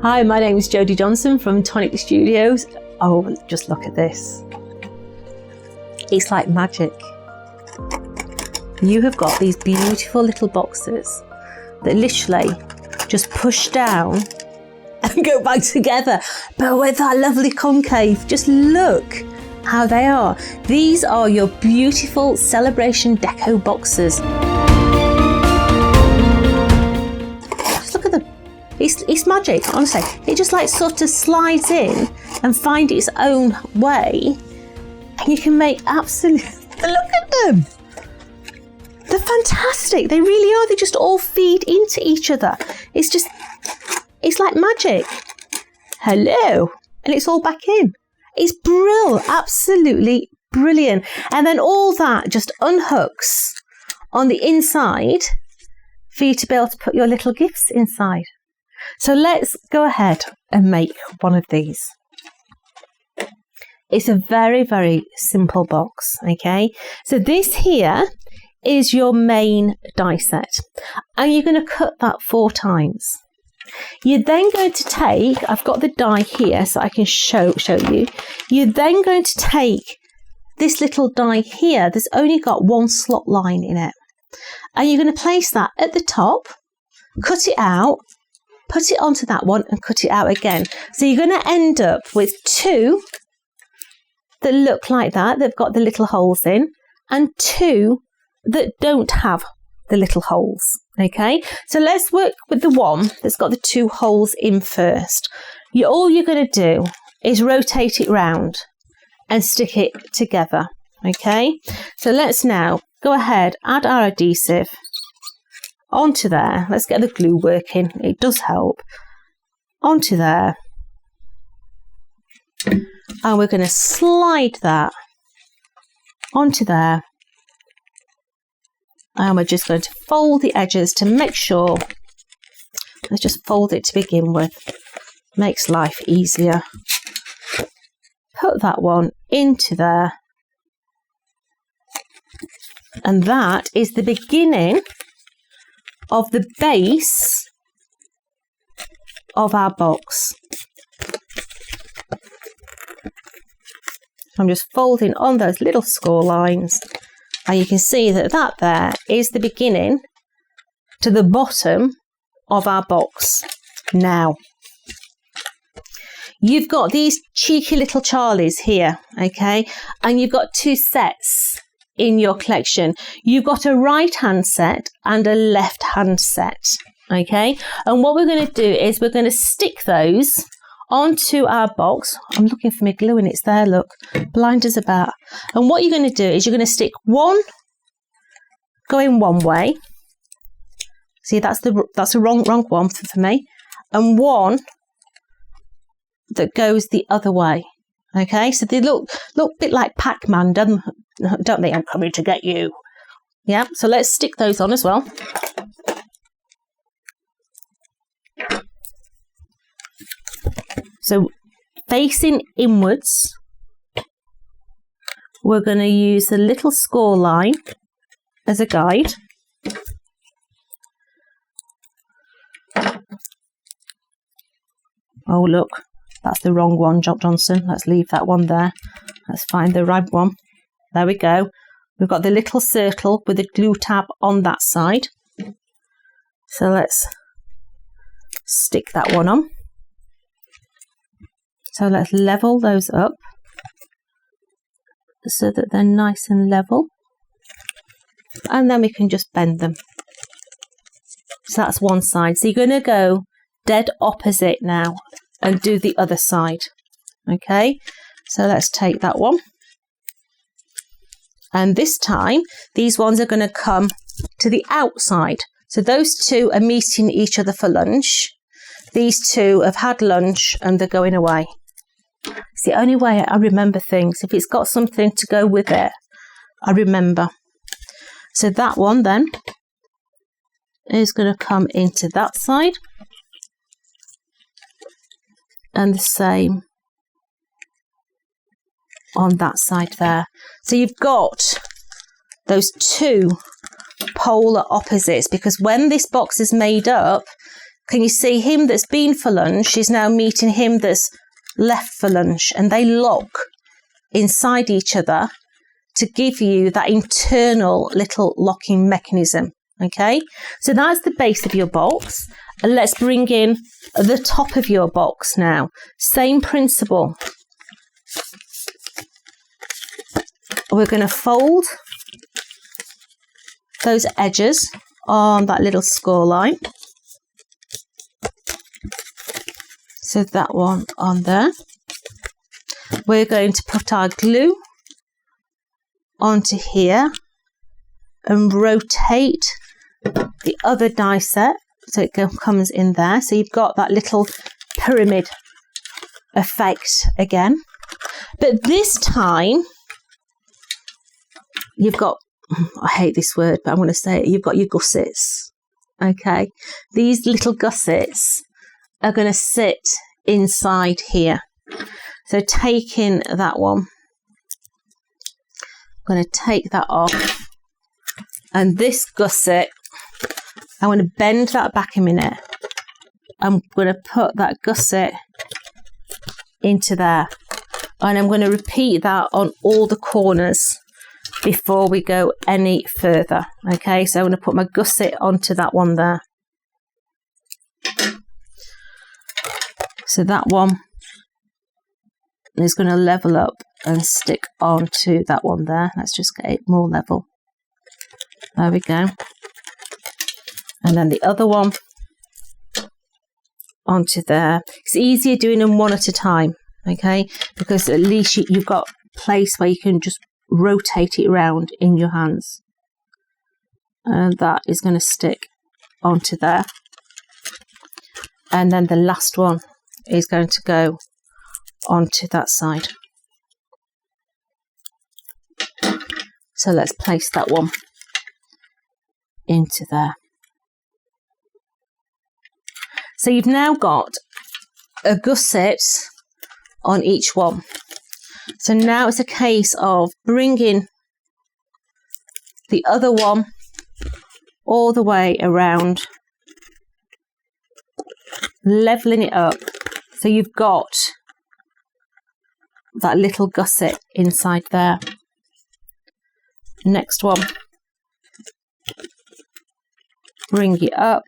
Hi, my name is Jodie Johnson from Tonic Studios. Oh, just look at this. It's like magic. You have got these beautiful little boxes that literally just push down and go back together, but with that lovely concave. Just look how they are. These are your beautiful celebration deco boxes. Just look at them. It's magic, honestly. It just like sort of slides in and finds its own way, and you can make absolutely, look at them. They're fantastic. They really are. They just all feed into each other. It's like magic. Hello. And it's all back in. It's brilliant. Absolutely brilliant. And then all that just unhooks on the inside for you to be able to put your little gifts inside. So let's go ahead and make one of these. It's a very, very simple box. Okay. So this here is your main die set, and you're going to cut that 4 times. You're then going to take, I've got the die here so I can show you. You're then going to take this little die here. There's only got 1 slot line in it, and you're going to place that at the top, cut it out, put it onto that one and cut it out again. So you're going to end up with 2 that look like that. They've got the little holes in, and 2 that don't have the little holes. Okay, so let's work with the one that's got the 2 holes in first. All you're going to do is rotate it round and stick it together. Okay, so let's now go ahead, add our adhesive onto there. Let's get the glue working, it does help. Onto there, and we're going to slide that onto there. And we're just going to fold the edges to make sure. Let's just fold it to begin with. Makes life easier. Put that one into there. And that is the beginning of the base of our box. I'm just folding on those little score lines. And you can see that there is the beginning to the bottom of our box. Now, you've got these cheeky little Charlies here, okay? And you've got 2 sets in your collection. You've got a right-hand set and a left-hand set, okay? And what we're going to do is we're going to stick those onto our box. I'm looking for my glue and it's there, look, blind as a bat. And what you're going to do is you're going to stick one going one way. See, that's the wrong one for me, and one that goes the other way. Okay, so they look a bit like Pac-Man, don't they? I'm coming to get you. Yeah, so let's stick those on as well. So facing inwards, we're going to use a little score line as a guide. Oh look, that's the wrong one, Johnson. Let's leave that one there. Let's find the right one. There we go. We've got the little circle with the glue tab on that side. So let's stick that one on. So let's level those up so that they're nice and level. And then we can just bend them. So that's one side. So you're going to go dead opposite now and do the other side. Okay, so let's take that one. And this time, these ones are going to come to the outside. So those 2 are meeting each other for lunch. These 2 have had lunch and they're going away. It's the only way I remember things. If it's got something to go with it, I remember. So that one then is going to come into that side. And the same on that side there. So you've got those 2 polar opposites, because when this box is made up, Can you see him that's been for lunch is now meeting him that's left for lunch, and they lock inside each other to give you that internal little locking mechanism. Okay, so that's the base of your box, and let's bring in the top of your box now. Same principle. We're going to fold those edges on that little score line. So that one on there. We're going to put our glue onto here and rotate the other die set so it comes in there. So you've got that little pyramid effect again. But this time, you've got, I hate this word, but I'm going to say it, you've got your gussets. Okay, these little gussets are going to sit inside here. So taking that one, I'm going to take that off, and this gusset, I want to bend that back a minute. I'm going to put that gusset into there, and I'm going to repeat that on all the corners before we go any further. Okay, so I'm going to put my gusset onto that one there. So that one is going to level up and stick onto that one there. Let's just get it more level. There we go. And then the other one onto there. It's easier doing them one at a time, okay? Because at least you've got a place where you can just rotate it around in your hands. And that is going to stick onto there. And then the last one is going to go onto that side. So let's place that one into there. So you've now got a gusset on each one. So now it's a case of bringing the other one all the way around, leveling it up. So you've got that little gusset inside there. Next one. Bring it up,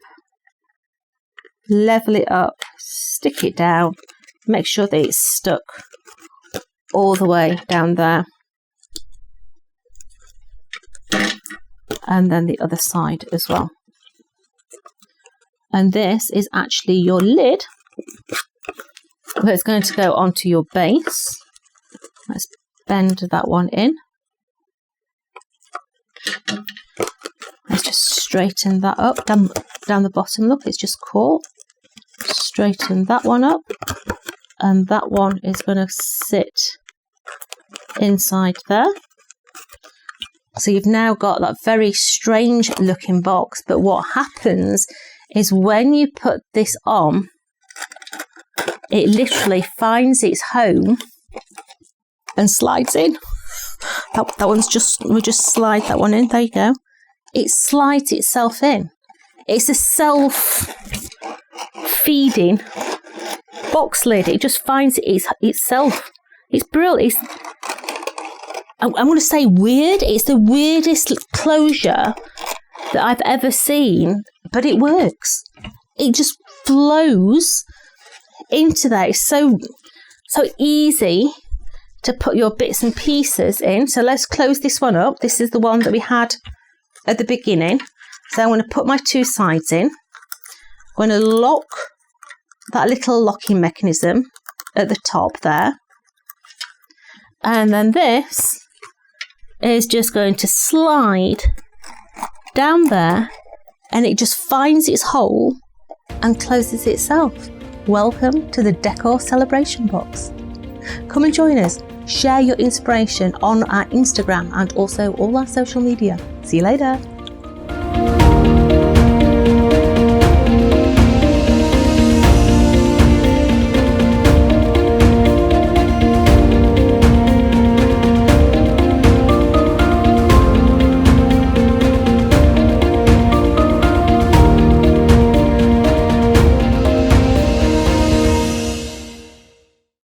level it up, stick it down, make sure that it's stuck all the way down there. And then the other side as well. And this is actually your lid that's going to go onto your base. Let's bend that one in. Let's just straighten that up down the bottom. Look, it's just caught. Straighten that one up, and that one is going to sit inside there. So you've now got that very strange looking box, but what happens is when you put this on, it literally finds its home and slides in. That one's just, we'll just slide that one in. There you go. It slides itself in. It's a self-feeding box lid. It just finds itself. It's brilliant. I'm going to say weird. It's the weirdest closure that I've ever seen, but it works. It just flows into there. It's so easy to put your bits and pieces in. So let's close this one up. This is the one that we had at the beginning. So I'm going to put my two sides in. I'm going to lock that little locking mechanism at the top there. And then this is just going to slide down there, and it just finds its hole and closes itself. Welcome to the Deco Celebration Box. Come and join us. Share your inspiration on our Instagram and also all our social media. See you later.